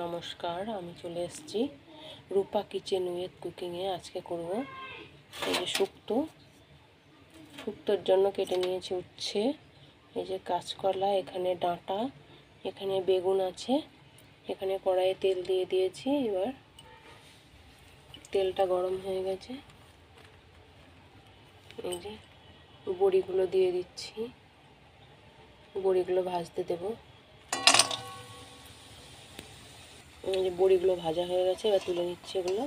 নমস্কার, আমি চলে এসেছি রূপা কিচেন উইথ কুকিংয়ে। আজকে করব এই যে শুক্তোর জন্য কেটে নিয়েছি উচ্ছে, এই যে কাঁচকলা, এখানে ডাঁটা, এখানে বেগুন আছে, এখানে কড়াইয়ে তেল দিয়ে দিয়েছি। এবার তেলটা গরম হয়ে গেছে, এই যে বড়িগুলো দিয়ে দিচ্ছি, বড়িগুলো ভাজতে দেবো। এই যে বড়িগুলো ভাজা হয়ে গেছে, এবার তুলে নিচ্ছি এগুলো।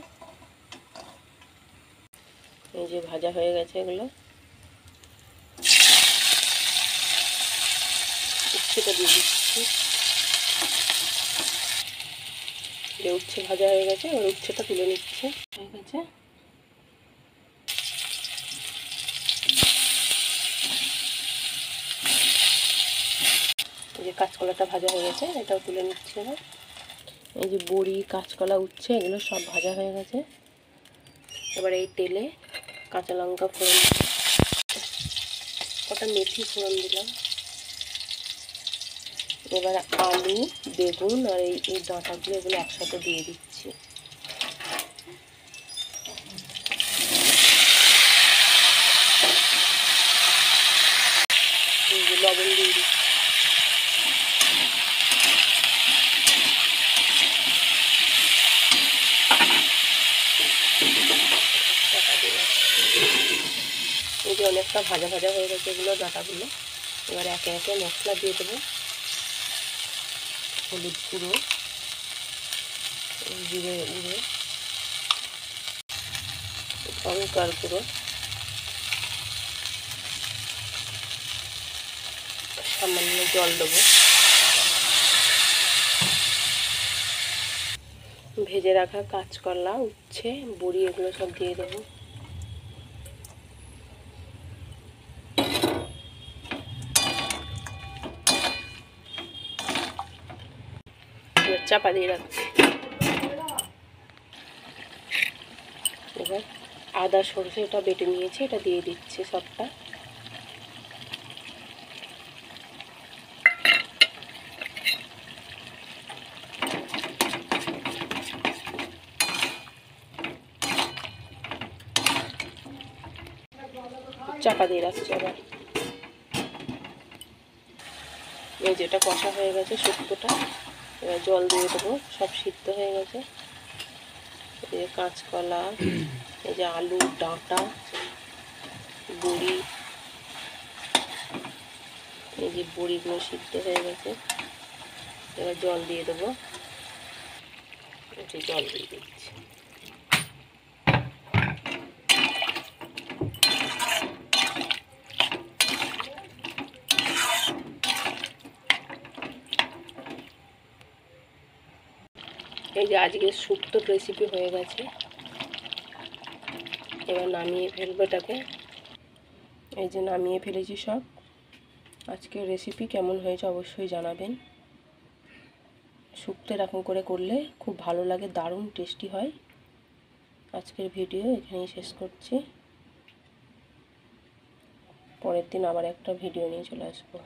এই যে ভাজা হয়ে গেছে এগুলো। উচ্ছেটা দিয়ে দিচ্ছি, যে উচ্ছে ভাজা হয়ে গেছে, এবার উচ্ছেটা তুলে নিচ্ছে। হয়ে গেছে, এই যে কাঁচকলাটা ভাজা হয়ে গেছে, এটাও তুলে নিচ্ছে। এবার এই যে বড়ি, কাঁচকলা, উচ্ছে এগুলো সব ভাজা হয়ে গেছে। এবার এই তেলে কাঁচা লঙ্কা ফোড়ন, কটা মেথি ফোড়ন দিলাম। এবার আলু, বেগুন আর এই ডাঁটাগুলো এগুলো একসাথে দিয়ে দিচ্ছি। লবণ দিয়ে দিচ্ছি। এই যে অনেকটা ভাজা ভাজা হয়ে গেছে এগুলো, ডাঁটাগুলো। এবার একে একে মশলা দিয়ে দেবো। হলুদ গুঁড়ো, জিরে গুঁড়ো, লঙ্কার গুঁড়ো, সামান্য জল দেবো। ভেজে রাখা কাঁচকলা, উচ্ছে, বড়ি এগুলো সব দিয়ে দেবো। চাপা দিয়ে রাখছি। এবার আদা সরষে এটা বেটে নিয়েছি, এটা দিয়ে দিচ্ছি সবটা। চাপা দিয়ে রাখছি। আবার এই যেটা কষা হয়ে গেছে শুক্তোটা, এবার জল দিয়ে দেবো। সব সিদ্ধ হয়ে গেছে। এই যে কাঁচকলা, এই যে আলু, ডাঁটা, বড়ি, এই যে বড়িগুলো সিদ্ধ হয়ে গেছে। এবার জল দিয়ে দেবো, একটু জল দিয়ে দিচ্ছি। এই যে আজকে শুক্তোর রেসিপি হয়ে গেছে, এবার নামিয়ে ফেলবো এটাকে। এই যে নামিয়ে ফেলেছি সব। আজকের রেসিপি কেমন হয়েছে অবশ্যই জানাবেন। শুক্তো এরকম করে করলে খুব ভালো লাগে, দারুণ টেস্টি হয়। আজকের ভিডিও এখানেই শেষ করছি। পরের দিন আবার একটা ভিডিও নিয়ে চলে আসবো।